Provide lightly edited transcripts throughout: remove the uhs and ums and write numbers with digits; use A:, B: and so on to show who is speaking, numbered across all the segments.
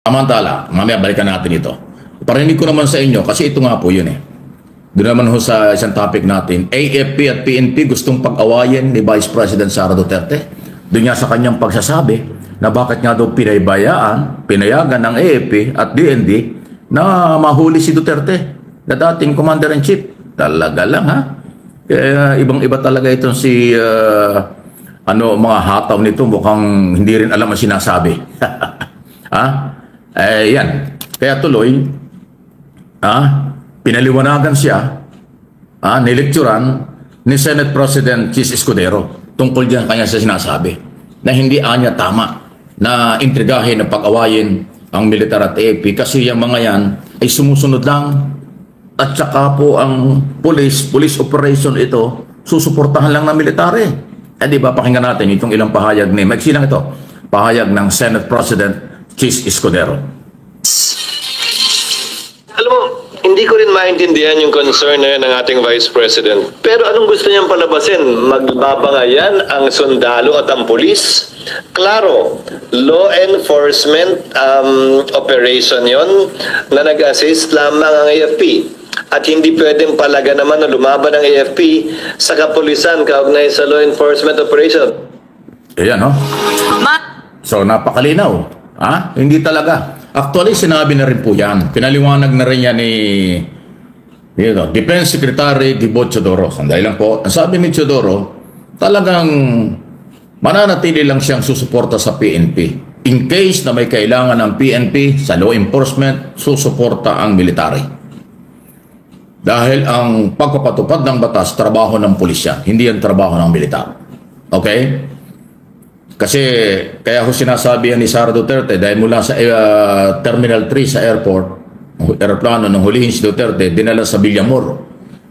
A: Samantala, mamaya balikan natin ito. Parinig ko naman sa inyo, kasi ito nga po yun eh. Doon naman ho sa isang topic natin, AFP at PNP gustong pag-awayin ni Vice President Sara Duterte. Doon nga sa kanyang pagsasabi na bakit nga daw pinayagan ng AFP at DND na mahuli si Duterte na dating Commander-in-Chief. Talaga lang ha. Kaya ibang-iba talaga itong si mga hataw nito, mukhang hindi rin alam ang sinasabi. Ha? Yan. Kaya tuloy, pinaliwanagan siya, nilekturan ni Senate President Chis Escudero tungkol diyan kanya sa sinasabi na hindi anya tama na intrigahin na pag-awayin ang militar at AFP kasi yung mga yan ay sumusunod lang at saka po ang police operation ito susuportahan lang ng military. Di ba pakinggan natin itong ilang pahayag ni maiksi lang ito, pahayag ng Senate President Chis Escudero.
B: Alam mo, hindi ko rin maintindihan yung concern na yan ng ating Vice President. Pero anong gusto niyang palabasin? Magbabangayan ang sundalo at ang pulis? Klaro, law enforcement operation yon na nag-assist lamang ang AFP. At hindi pwedeng palaga naman na lumaban ng AFP sa kapulisan kaugnay sa law enforcement operation.
A: Ayan, no? So, napakalinaw. Hindi talaga. Actually, sinabi na rin po yan. Pinaliwanag na rin yan ni Defense Secretary Gibo Teodoro. Sandali lang po. Ang sabi ni Teodoro, talagang mananatili lang siyang susuporta sa PNP. In case na may kailangan ng PNP sa law enforcement, susuporta ang military. Dahil ang pagpapatupad ng batas, trabaho ng pulis yan. Hindi yan trabaho ng militar. Okay? Kasi kaya ko sinasabi ni Sara Duterte dahil mula sa Terminal 3 sa aeroplano nung hulihin si Duterte, dinala sa Villamor,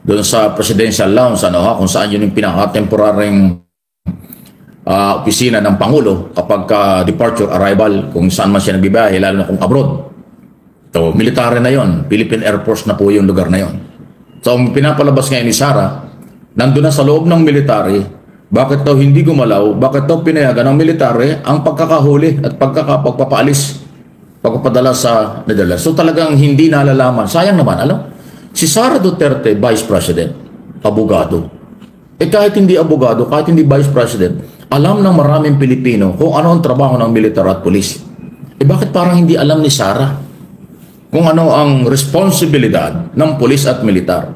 A: doon sa Presidential Lounge, kung saan yun yung pinaka-temporaryong opisina ng Pangulo kapag departure, arrival, kung saan man siya nagbibiyahe, lalo na kung abroad. So, military na yon, Philippine Air Force na po yung lugar na yon. So, pinapalabas ngayon ni Sara, nandun na sa loob ng military. Bakit daw hindi gumalaw? Bakit daw pinayagan ng military ang pagkakahuli at pagpapaalis, pagpapadala sa Netherlands? So talagang hindi nalalaman. Sayang naman, alam? Si Sara Duterte, Vice President, abogado. Kahit hindi abogado, kahit hindi Vice President, alam ng maraming Pilipino kung ano ang trabaho ng militar at pulis. Bakit parang hindi alam ni Sara kung ano ang responsibilidad ng pulis at militar?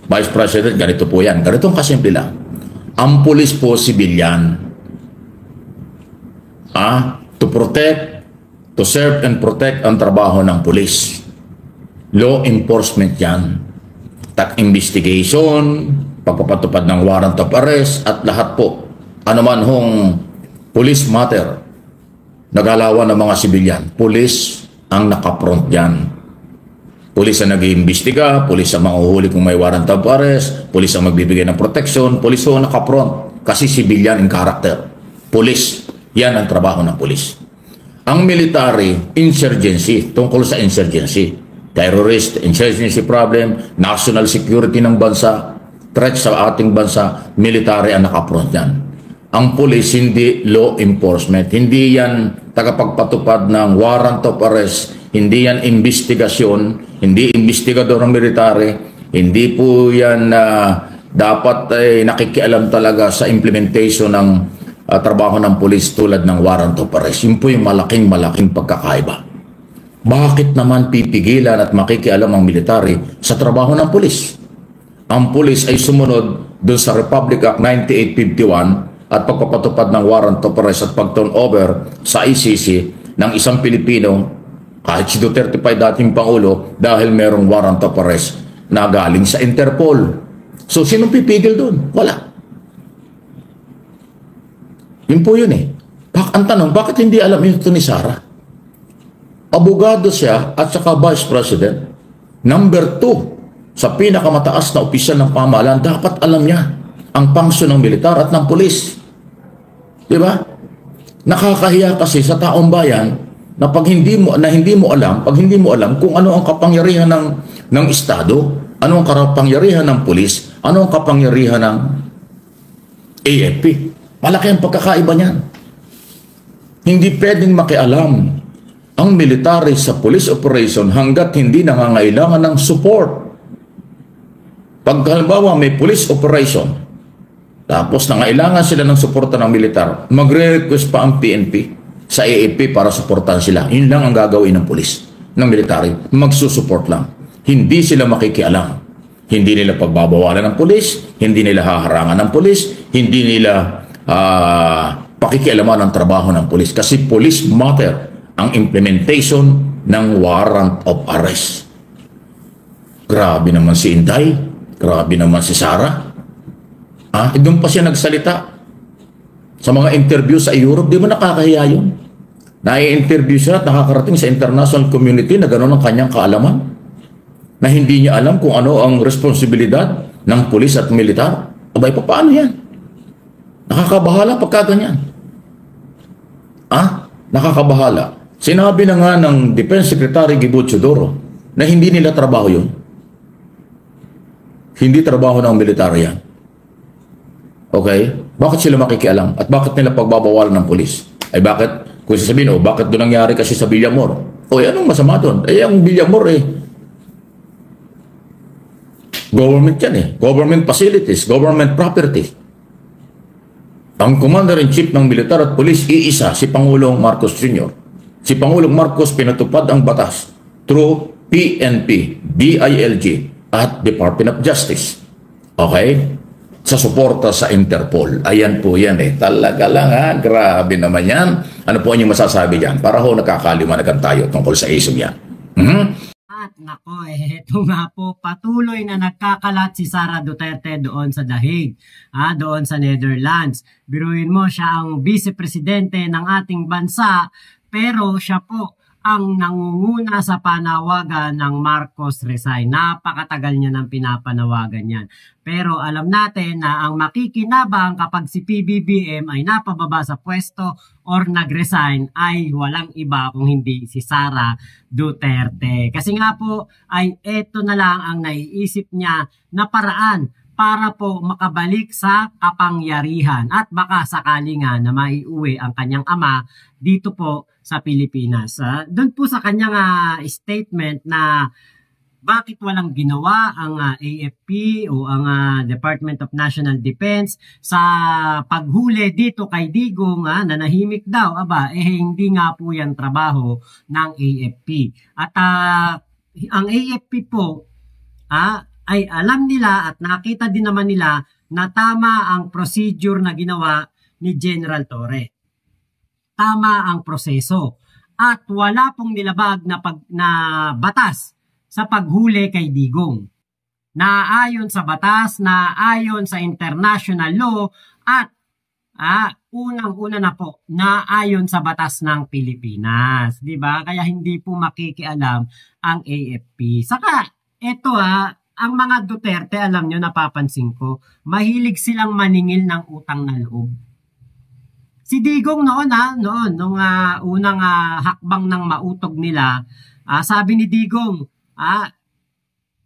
A: Vice President, ganito po yan. Ganitong kasimple lang. Ang pulis po, civilian. To protect, to serve and protect ang trabaho ng pulis. Law enforcement yan. Investigation, pagpapatupad ng warrant of arrest, at lahat po. Ano man hong police matter, nagalawan ng mga civilian. Pulis ang nakapront yan. Pulis ang nag-iimbestiga, pulis ang manguhuli kung may warrant of arrest, pulis ang magbibigay ng protection, pulis ang nakapront kasi civilian in character. Pulis, yan ang trabaho ng pulis. Ang military, insurgency, tungkol sa insurgency, terrorist, insurgency problem, national security ng bansa, threat sa ating bansa, military ang nakapront yan. Ang pulis, hindi law enforcement, hindi yan tagapagpatupad ng warrant of arrest, hindi yan investigasyon, hindi investigador ng military, hindi po yan dapat nakikialam talaga sa implementation ng trabaho ng pulis tulad ng warrant of arrest. Yun po yung malaking pagkakaiba. Bakit naman pipigilan at makikialam ang military sa trabaho ng pulis? Ang pulis ay sumunod doon sa Republic Act 9851 at pagpapatupad ng warrant of arrest at pag-turnover sa ICC ng isang Pilipino, kahit si Duterte pa dating Pangulo, dahil merong warrant of arrest na galing sa Interpol. So, sinong pipigil doon? Wala. Yun po yun eh. Ang tanong, bakit hindi alam ito ni Sara? Abogado siya at saka Vice President. Number 2, sa pinakamataas na opisyal ng pamahalaan, dapat alam niya ang pangsyon ng militar at ng pulis. Diba? Nakakahiya kasi sa taong bayan na pag hindi mo alam kung ano ang kapangyarihan ng estado, ano ang kapangyarihan ng pulis, ano ang kapangyarihan ng AFP. Malaki ang pagkakaiba niyan. Hindi pwedeng makialam ang military sa police operation hanggat hindi nangangailangan ng support. Pag halimbawa may police operation, tapos nangailangan sila ng suporta ng militar, magre-request pa ang PNP sa AFP para suportahan sila. Yun lang ang gagawin ng police, ng military. Magsusupport lang. Hindi sila makikialam. Hindi nila pagbabawalan ng police, hindi nila haharangan ng police, hindi nila pakikialaman ng trabaho ng police. Kasi police matter ang implementation ng warrant of arrest. Grabe naman si Inday. Grabe naman si Sara. Doon pa siya nagsalita. Sa mga interview sa Europe, di ba nakakahiya yun? Nai-interview siya at nakakarating sa international community na gano'n ang kanyang kaalaman. Na hindi niya alam kung ano ang responsibilidad ng pulis at militar. Abay, paano yan? Nakakabahala pagka ganyan. Nakakabahala. Sinabi na nga ng Defense Secretary Gibo Chodoro na hindi nila trabaho yun. Hindi trabaho ng militar yan. Okay? Bakit sila makikialam? At bakit nila pagbabawalan ng pulis? Ay bakit? Kung sasabihin, bakit doon nangyari kasi sa Villamor? Anong masama doon? Ang Villamor government yan Government facilities, government property. Ang Commander-in-Chief ng Militar at Police, iisa, si Pangulong Marcos Jr. Si Pangulong Marcos pinatupad ang batas through PNP, DILG, at Department of Justice. Okay? Sa suporta sa Interpol. Ayan po yan Talaga lang grabe naman yan. Ano po inyong masasabi dyan? Para nakakaliwanagan tayo tungkol sa issue yan.
C: At nako, ito nga po, patuloy na nagkakalat si Sara Duterte doon sa Dahig, doon sa Netherlands. Biruin mo, siya ang vice-presidente ng ating bansa, pero siya po ang nangunguna sa panawagan ng Marcos resign. Napakatagal niya nang pinapanawagan yan. Pero alam natin na ang makikinabang kapag si PBBM ay napababa sa pwesto or nag-resign ay walang iba kung hindi si Sara Duterte. Kasi nga po ay eto na lang ang naiisip niya na paraan para po makabalik sa kapangyarihan at baka sakali nga na maiuwi ang kanyang ama dito po sa Pilipinas. Doon po sa kanyang statement na bakit walang ginawa ang AFP o ang Department of National Defense sa paghuli dito kay Digong na nahimik daw. Hindi nga po yan trabaho ng AFP. At ang AFP po ay alam nila at nakita din naman nila na tama ang procedure na ginawa ni General Torre. Tama ang proseso. At wala pong nilabag na batas sa paghuli kay Digong. Naayon sa batas, naayon sa international law at unang-una na po, naayon sa batas ng Pilipinas. Diba? Kaya hindi po makikialam ang AFP. Saka, ito ang mga Duterte, alam nyo, napapansin ko, mahilig silang maningil ng utang na loob. Si Digong noon, nung unang hakbang ng mautog nila, sabi ni Digong,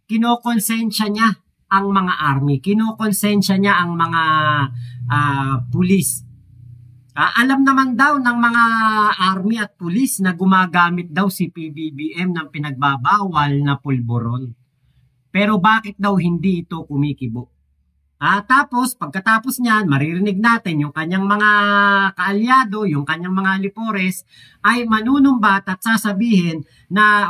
C: kinokonsensya niya ang mga army, kinokonsensya niya ang mga pulis. Alam naman daw ng mga army at pulis na gumagamit daw si PBBM ng pinagbabawal na pulburon. Pero bakit daw hindi ito kumikibo? Tapos, pagkatapos niyan, maririnig natin yung kanyang mga kaalyado, yung kanyang mga lipores, ay manunumbat at sasabihin na,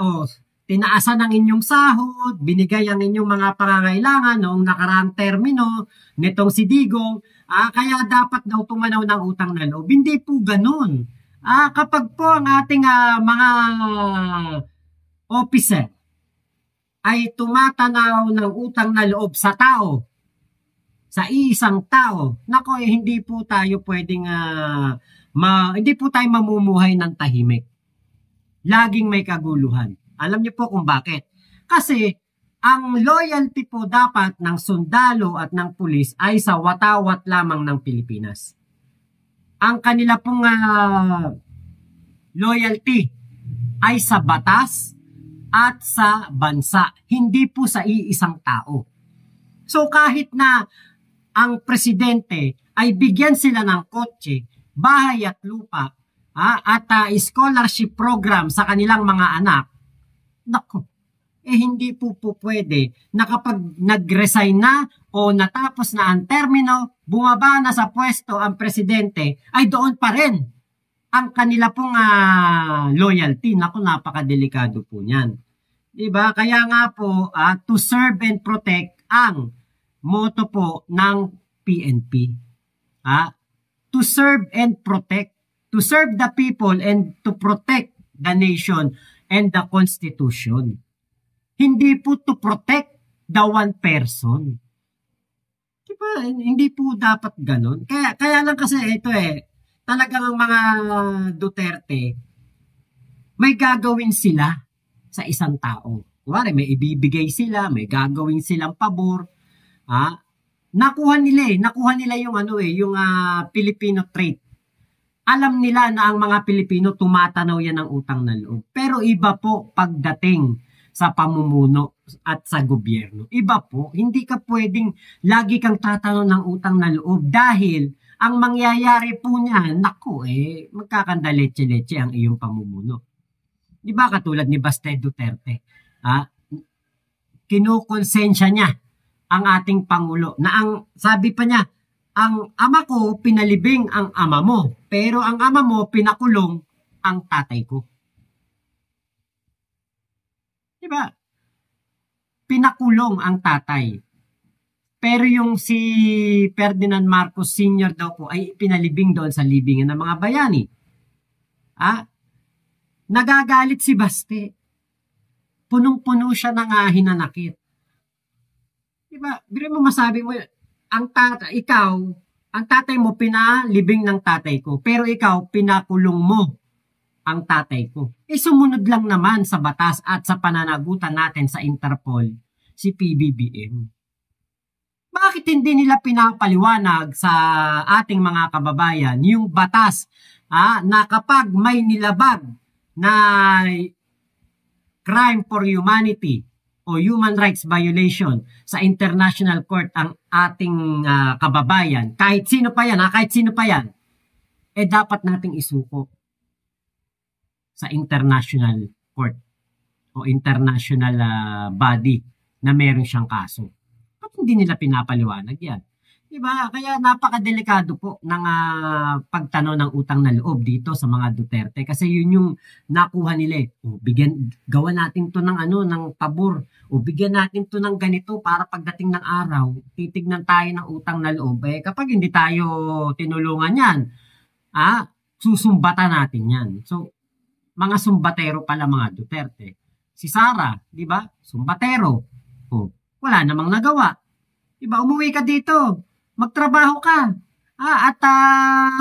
C: tinaasan ang inyong sahod, binigay ang inyong mga pangangailangan noong nakaraang termino nitong si Digong, kaya dapat daw tumanaw ng utang na loob. Hindi po ganun. Kapag po ang ating mga officer ay tumatanaw ng utang na loob sa tao, sa isang tao, hindi po tayo pwedeng, hindi po tayo mamumuhay ng tahimik. Laging may kaguluhan. Alam niyo po kung bakit? Kasi, ang loyalty po dapat ng sundalo at ng pulis ay sa watawat lamang ng Pilipinas. Ang kanila pong loyalty ay sa batas at sa bansa, hindi po sa iisang tao. So kahit na ang presidente ay bigyan sila ng kotse, bahay at lupa, at scholarship program sa kanilang mga anak, nako, hindi po pwede na kapag nag-resign na o natapos na ang termino, bumaba na sa pwesto ang presidente, ay doon pa rin ang kanila pong loyalty. Naku, napakadelikado po niyan. Diba? Kaya nga po, to serve and protect ang motto po ng PNP. To serve and protect. To serve the people and to protect the nation and the Constitution. Hindi po to protect the one person. Diba? Hindi po dapat ganun. Kaya lang kasi ito talagang ang mga Duterte, may gagawin sila sa isang tao. Kuwari, may ibibigay sila, may gagawin silang pabor. Nakuha nila yung yung Filipino trait. Alam nila na ang mga Pilipino tumatanaw yan ng utang na loob. Pero iba po pagdating sa pamumuno at sa gobyerno. Iba po, hindi ka pwedeng lagi kang tatanaw ng utang na loob dahil ang mangyayari po niyan, naku magkakanda leche-leche ang iyong pamumuno. Di ba katulad ni Baste Duterte? Kinukonsensya niya ang ating Pangulo na sabi pa niya, ang ama ko pinalibing ang ama mo, pero ang ama mo pinakulong ang tatay ko. Diba? Pinakulong ang tatay. Pero yung si Ferdinand Marcos Sr. daw po ay pinalibing doon sa libingan ng mga bayani. Nagagalit si Baste. Punong-puno siya ng hinanakit. Diba? Biro mo masabi mo, ang tatay mo pinalibing ng tatay ko, pero ikaw pinakulong mo ang tatay ko. Sumunod lang naman sa batas at sa pananagutan natin sa Interpol, si PBBM. Bakit hindi nila pinapaliwanag sa ating mga kababayan yung batas na kapag may nilabag na crime for humanity o human rights violation sa international court ang ating kababayan, kahit sino pa yan, dapat nating isuko sa international court o international body na meron siyang kaso. Ba't hindi nila pinapaliwanag yan? Diba? Kaya napakadelikado po ng pagtanaw ng utang na loob dito sa mga Duterte kasi yun yung nakuha nila. Gawa natin to ng ng pabor o bigyan natin to ng ganito para pagdating ng araw, titignan tayo ng utang na loob. Kapag hindi tayo tinulungan yan, susumbatan natin yan. So, mga sumbatero pala mga Duterte. Si Sara, di ba? Sumbatero. Wala namang nagawa. Diba? Umuwi ka dito. Magtrabaho ka. At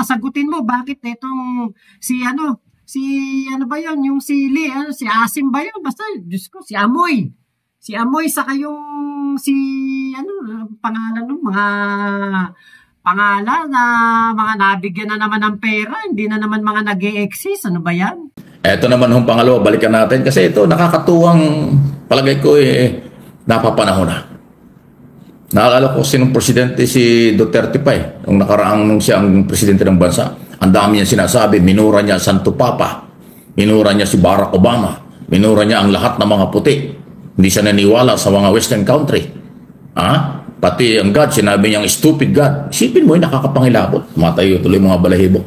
C: sagutin mo bakit itong si Asim ba yun? Basta, Diyos ko, si Amoy. Si Amoy saka yung pangalan ng mga pangalan na mga nabigyan na naman ng pera, hindi na naman mga nag-e-exist. Ano ba yan?
A: Eto naman yung pangalawa, balikan natin kasi ito nakakatuwang palagay ko napapanahon na. Naalala ko sinong presidente si Duterte pa nung nakaraang siya ang presidente ng bansa. Ang dami niya sinasabi, minura niya Santo Papa, minura niya si Barack Obama, minura niya ang lahat ng mga puti. Hindi siya naniwala sa mga western country. Pati ang God, sinabi niyang stupid God. Isipin mo nakakapangilabot. Matayo tuloy mga balahibo.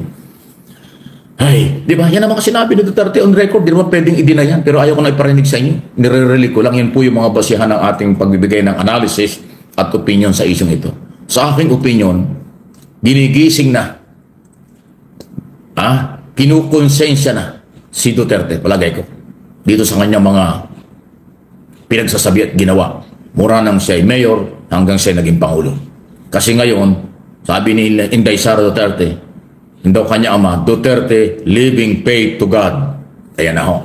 A: Ay, di ba? Yan ang mga sinabi ni Duterte on record. Di naman pwedeng i-deny yan. Pero ayaw ko na iparinig sa inyo. Nire-relay ko lang. Yan po yung mga basihan ng ating pagbibigay ng analysis at opinion sa isyong ito. Sa aking opinion, ginigising na, kinukonsensya na si Duterte, palagay ko, dito sa kanyang mga pinagsasabi at ginawa. Mura nang siya ay mayor hanggang siya naging Pangulo. Kasi ngayon, sabi ni Inday Sara Duterte, hindi daw kanya ama, Duterte living paid to God. Ayan na ho.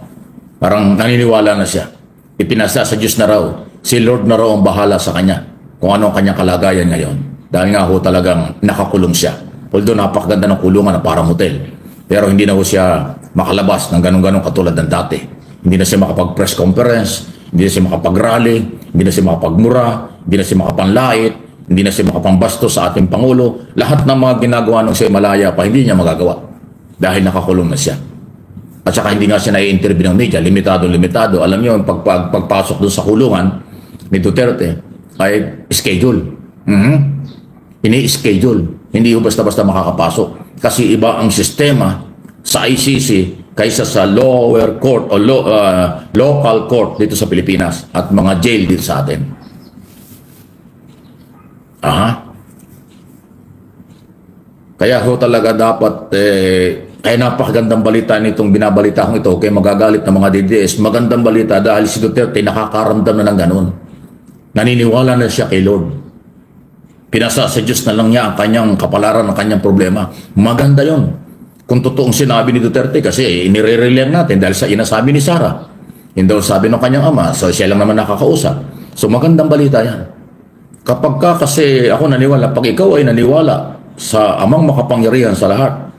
A: Parang naniniwala na siya. Ipinasa sa Diyos na raw. Si Lord na raw ang bahala sa kanya kung ano ang kanyang kalagayan ngayon. Dahil nga ho talagang nakakulong siya. Although napakaganda ng kulungan na parang hotel. Pero hindi na ho siya makalabas ng ganun-ganun katulad ng dati. Hindi na siya makapag-press conference, hindi na siya makapag-rally, hindi na siya makapagmura, hindi na siya makapanlait, hindi na siya makapambasto sa ating Pangulo. Lahat ng mga ginagawa ng siya malaya pa, hindi niya magagawa. dahil nakakulong na siya. At saka hindi nga siya nai-interview ng media, limitado. Alam niyo, pagpasok doon sa kulungan ni Duterte ay schedule. Ini-schedule. Hindi basta-basta makakapasok. Kasi iba ang sistema sa ICC kaysa sa lower court o local court dito sa Pilipinas at mga jail dito sa atin. Kaya ho talaga dapat kaya napakagandang balita nitong binabalita kong ito, kaya magagalit ng mga DDS. Magandang balita dahil si Duterte nakakaramdam na ng ganun. Naniniwala na siya kay Lord. Pinasa sa Diyos na lang niya ang kanyang kapalaran, ang kanyang problema. Maganda yon. Kung totoong sinabi ni Duterte, kasi inire-relay natin dahil sa inasabi ni Sara. Hindi daw sabi ng kanyang ama, so siya lang naman nakakausap. So magandang balita yan. Kapag kasi ako naniwala, pag ikaw ay naniwala sa amang makapangyarihan sa lahat,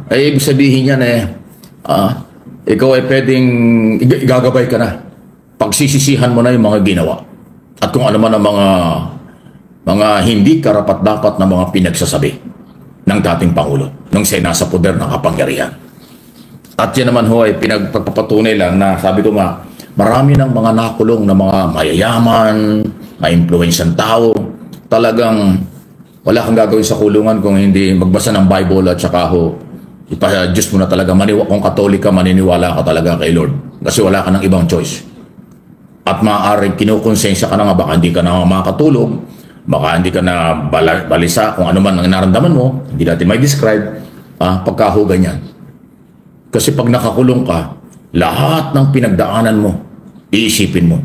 A: ay ibig sabihin niyan ikaw ay pwedeng igagabay ka na. Pagsisisihan mo na yung mga ginawa. At kung ano man ang mga hindi karapat-dapat na mga pinagsasabi ng dating Pangulo nung siya nasa poder ng kapangyarihan. At yan naman ho ay pinagpapatunay lang na sabi ko nga, marami ng mga nakulong na mga mayayaman, ma-influensyang tao, talagang wala kang gagawin sa kulungan kung hindi magbasa ng Bible at saka ho, Diyos mo na talaga, kung Katolik ka, maniniwala ka talaga kay Lord. Kasi wala ka ng ibang choice. At maaaring kinukonsensya ka na nga, baka hindi ka na makatulog, baka hindi ka na balisa kung ano man ang naramdaman mo, hindi natin may describe, pagkaho ganyan. Kasi pag nakakulong ka, lahat ng pinagdaanan mo, iisipin mo.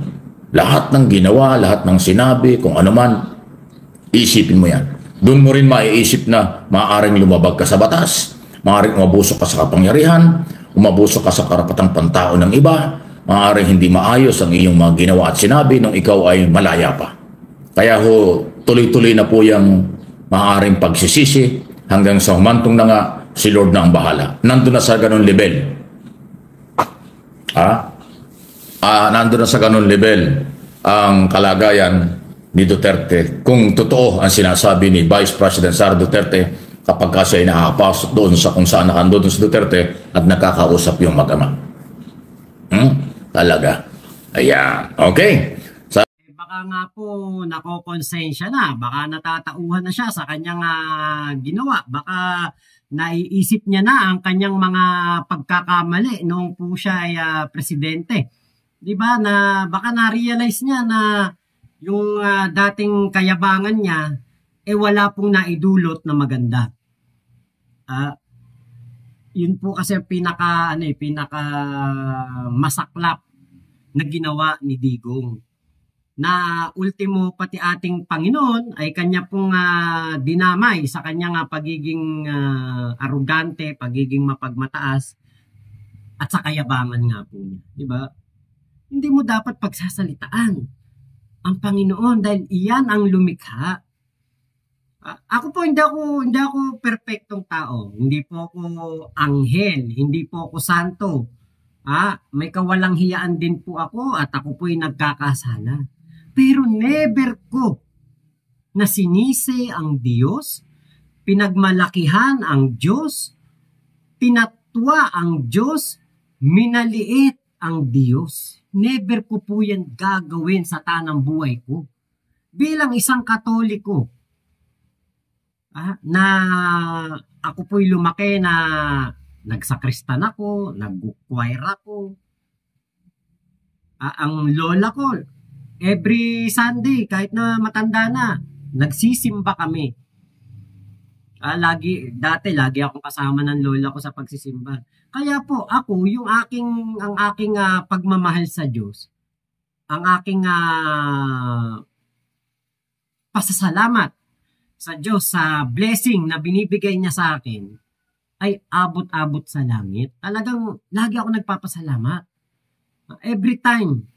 A: Lahat ng ginawa, lahat ng sinabi, kung ano man, iisipin mo yan. Doon mo rin maiisip na maaaring lumabag ka sa batas, maaaring umabusok ka sa kapangyarihan, umabusok ka sa karapatang pantao ng iba, maaaring hindi maayos ang iyong mga ginawa at sinabi nung ikaw ay malaya pa. Kaya ho, tuloy-tuloy na po yung maaaring pagsisisi hanggang sa humantong na nga si Lord na ang bahala. Nandun na sa ganun level. Nandun na sa ganun level ang kalagayan ni Duterte. Kung totoo ang sinasabi ni Vice President Sara Duterte kapag kasi ay nakakapasok doon sa kung saan nakandun si Duterte at nakakausap yung mag-ama. Talaga. Ayan. Okay.
C: Baka nga po nakokonsensya na. Baka natatauhan na siya sa kanyang ginawa. Baka naiisip niya na ang kanyang mga pagkakamali noong po siya ay presidente. Diba? Na baka na-realize niya na yung dating kayabangan niya, wala pong naidulot na maganda. Yun po kasi pinaka masaklap na ginawa ni Digong. Na ultimo pati ating Panginoon ay kanya pong dinamay sa kanyang pagiging arugante, pagiging mapagmataas, at sa kayabangan nga po niya. Diba? Hindi mo dapat pagsasalitaan ang Panginoon dahil iyan ang lumikha. Ako po hindi ako perpektong tao. Hindi po ako anghel, hindi po ako santo. May kawalang hiyaan din po ako at ako po'y nagkakasala. Pero never ko na sinisi ang Diyos, pinagmalakihan ang Diyos, pinatwa ang Diyos, minaliit ang Diyos. Never ko po yan gagawin sa tanang buhay ko. Bilang isang Katoliko, na ako po'y lumaki na nagsakristan ako, nag-choir ako. Ang lola ko, every Sunday, kahit na matanda na, nagsisimba kami. Dati akong kasama ng lola ko sa pagsisimba. Kaya po ako, ang aking pagmamahal sa Diyos, ang aking pasasalamat sa Diyos sa blessing na binibigay niya sa akin, ay abot-abot sa langit. Talagang lagi ako nagpapasalamat. Every time.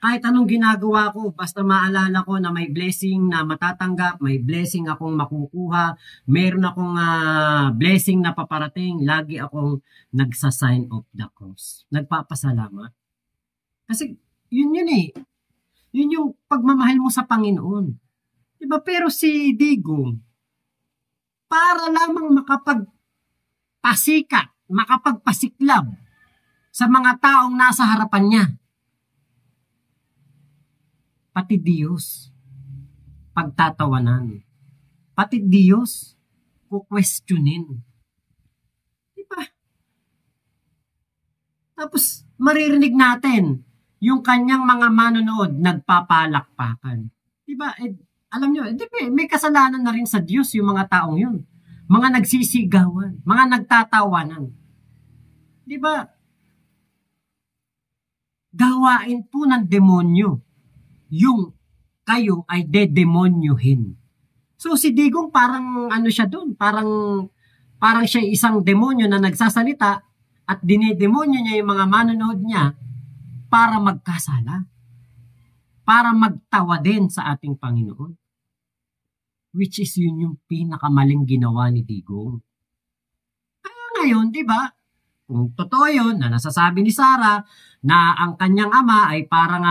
C: Kahit anong ginagawa ko, basta maalala ko na may blessing na matatanggap, may blessing akong makukuha, meron akong blessing na paparating, lagi akong nagsa-sign of the cross. Nagpapasalamat. Kasi yun eh. Yun yung pagmamahal mo sa Panginoon. Diba? Pero si Digong, para lamang makapagpasikat, makapagpasiklab sa mga taong nasa harapan niya. Pati Diyos, pagtatawanan. Pati Diyos, kukwestiyonin. Diba? Tapos, maririnig natin yung kanyang mga manonood nagpapalakpakan. Diba? Alam nyo, may kasalanan na rin sa Diyos yung mga taong yun. Mga nagsisigawan, mga nagtatawanan. Diba? Gawain po ng demonyo yung kayo ay dedemonyohin. So si Digong parang ano siya doon, parang siya isang demonyo na nagsasalita at dinedemonyo niya yung mga manonood niya para magkasala, para magtawa din sa ating Panginoon. Which is yun yung pinakamaling ginawa ni Digong. Kaya ngayon, di ba, kung totoo yun, na nasasabi ni Sara na ang kanyang ama ay parang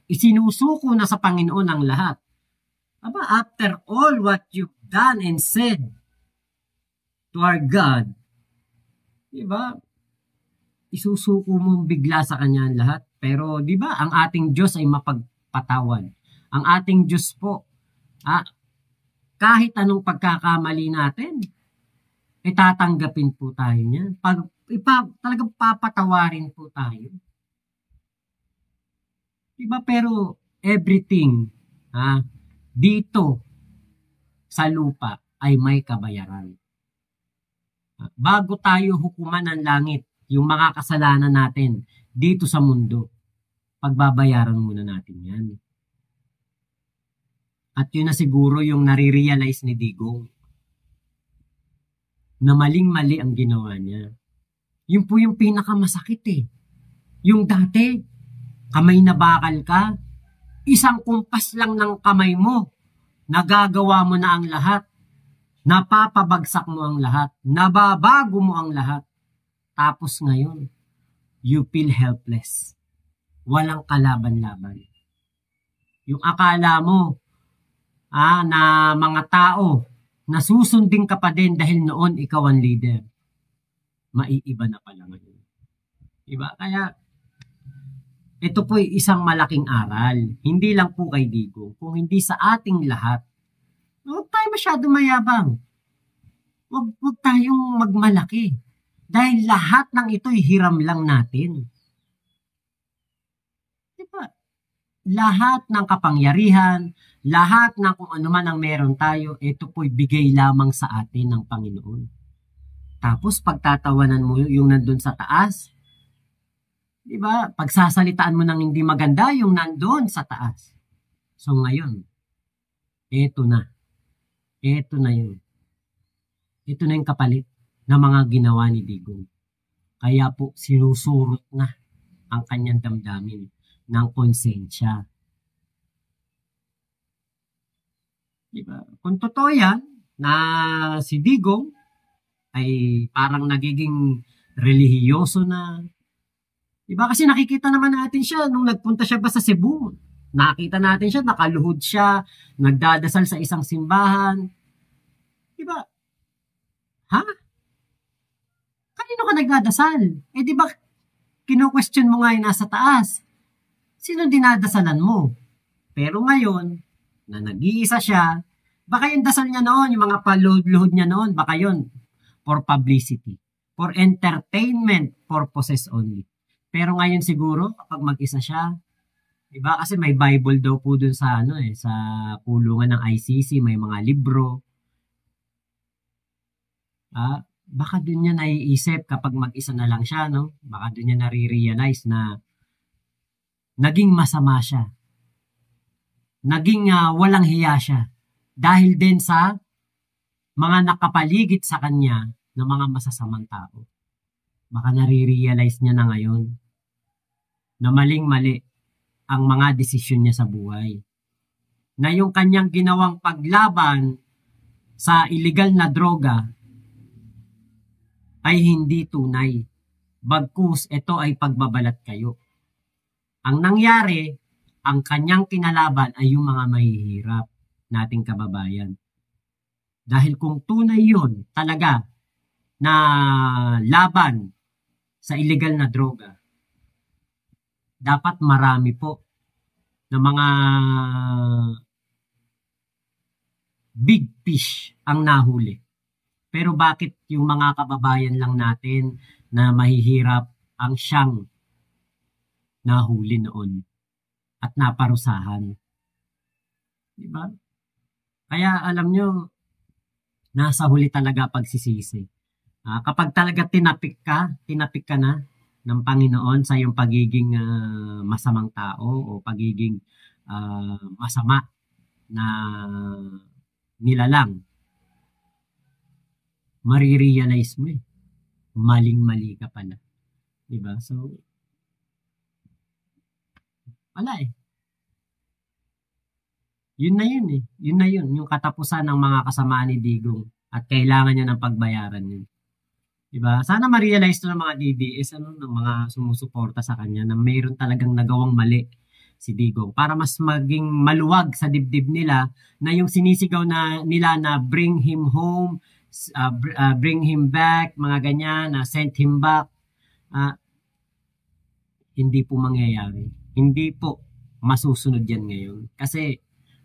C: isinusuko na sa Panginoon ang lahat. Aba, after all what you've done and said to our God, diba, isusuko mo bigla sa kanya ang lahat. Pero diba, ang ating Diyos ay mapagpatawad. Ang ating Diyos po, kahit anong pagkakamali natin, tatanggapin po tayo niyan. Talagang papatawarin po tayo. Diba, pero everything dito sa lupa ay may kabayaran. Bago tayo hukuman ng langit, yung mga kasalanan natin dito sa mundo, pagbabayaran muna natin yan. At yun na siguro yung nare-realize ni Digong na maling-mali ang ginawa niya. Yun po yung pinakamasakit eh. Yung dati, kamay na bakal ka, isang kumpas lang ng kamay mo, nagagawa mo na ang lahat, napapabagsak mo ang lahat, nababago mo ang lahat. Tapos ngayon, you feel helpless. Walang kalaban-laban. Yung akala mo na mga tao, nasusundin ka pa din dahil noon ikaw ang leader. Maiiba na pala ngayon. Diba? Kaya, ito po ay isang malaking aral. Hindi lang po kay Digong, kung hindi sa ating lahat. Huwag tayo masyado mayabang. Huwag tayong magmalaki. Dahil lahat ng ito'y hiram lang natin. Diba? Lahat ng kapangyarihan, lahat ng kung ano man ang meron tayo, ito po'y bigay lamang sa atin ng Panginoon. Tapos pagtatawanan mo yung nandun sa taas, diba? Pagsasalitaan mo ng hindi maganda yung nandun sa taas. So ngayon, eto na. Eto na yun. Ito na yung kapalit ng mga ginawa ni Digong. Kaya po sinusurot na ang kanyang damdamin ng konsensya. Diba? Kung totoo yan, na si Digong ay parang nagiging relihiyoso na. Diba? Kasi nakikita naman natin siya nung nagpunta siya ba sa Cebu. Nakita natin siya, nakaluhod siya, nagdadasal sa isang simbahan. Diba? Ha? Kanino ka nagdadasal? Diba, kino-question mo nga yung nasa taas. Sino dinadasalan mo? Pero ngayon, na nag-iisa siya, baka yung dasal niya noon, yung mga paluhod-luhod niya noon, baka yun, for publicity, for entertainment purposes only. Pero ngayon siguro, kapag mag-isa siya, diba? Kasi may Bible daw po dun sa, sa pulungan ng ICC, may mga libro. Baka dun niya naiisip kapag mag-isa na lang siya, no? Baka dun niya nare-realize na naging masama siya. Naging walang hiya siya. Dahil din sa mga nakapaligid sa kanya ng mga masasamang tao. Baka nare-realize niya na ngayon na maling-mali ang mga desisyon niya sa buhay. Na yung kanyang ginawang paglaban sa illegal na droga ay hindi tunay. Bagkus ito ay pagbabalat kayo. Ang nangyari, ang kanyang kinalaban ay yung mga mahihirap nating kababayan. Dahil kung tunay yun talaga na laban sa illegal na droga, dapat marami po na mga big fish ang nahuli. Pero bakit yung mga kababayan lang natin na mahihirap ang siyang nahuli noon at naparusahan? Diba? Kaya alam nyo, nasa huli talaga pagsisisi. Kapag talaga tinapik ka na ng Panginoon sa iyong pagiging masamang tao o pagiging masama na nilalang, marirealize mo maling-mali ka pala. Diba? So, wala Yun na yun Yun na yun. Yung katapusan ng mga kasamaan ni Digong at kailangan niya ng pagbayaran yun. Diba? Sana ma-realize to ng mga DDS, ng mga sumusuporta sa kanya na mayroon talagang nagawang mali si Digong para mas maging maluwag sa dibdib nila na yung sinisigaw nila na bring him home, bring him back, mga ganyan, na send him back. Hindi po mangyayari. Hindi po masusunod yan ngayon. Kasi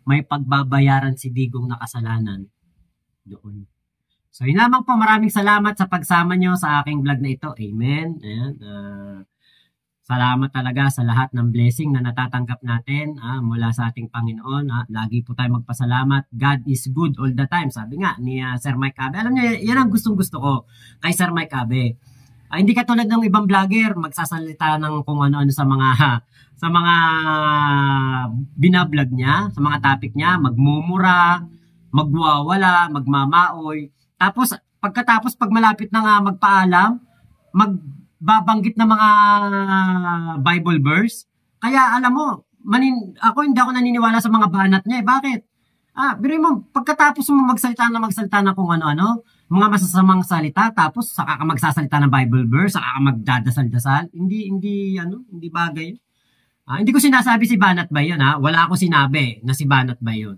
C: may pagbabayaran si Digong na kasalanan doon. So, yun lamang po. Maraming salamat sa pagsama nyo sa aking vlog na ito. Amen. Ayan. Salamat talaga sa lahat ng blessing na natatanggap natin mula sa ating Panginoon. Lagi po tayo magpasalamat. God is good all the time. Sabi nga ni Sir Mike Abe. Alam niyo, yan ang gustong-gusto ko kay Sir Mike Abe. Hindi katulad ng ibang vlogger, magsasalita ng kung ano-ano sa mga binablog niya, sa mga topic niya, magmumura, magwawala, magmamaoy. Tapos, pag malapit na nga magpaalam, magbabanggit ng mga Bible verse. Kaya alam mo, hindi ako naniniwala sa mga banat niya. Bakit? Pero mo, pagkatapos mo magsalita ng kung ano-ano, mga masasamang salita, tapos saka ka magsasalita ng Bible verse, saka ka magdadasal-dasal, hindi bagay. Hindi ko sinasabi si Banat Bay yun, wala ako sinabi na si Banat Bay yun.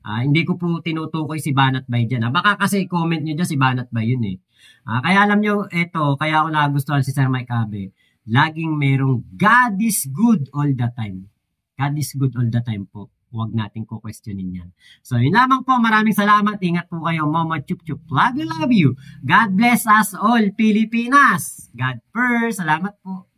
C: Hindi ko po tinutukoy si Banat Bay dyan. Baka kasi comment nyo dyan si Banat Bay yun kaya alam nyo, kaya ako nagustuhan si Sir Mike Abe, laging merong God is good all the time. God is good all the time po. Huwag natin questionin yan. So, yun lamang po. Maraming salamat. Ingat po kayo. Mama Chup Chup. Love you. God bless us all, Pilipinas. God first. Salamat po.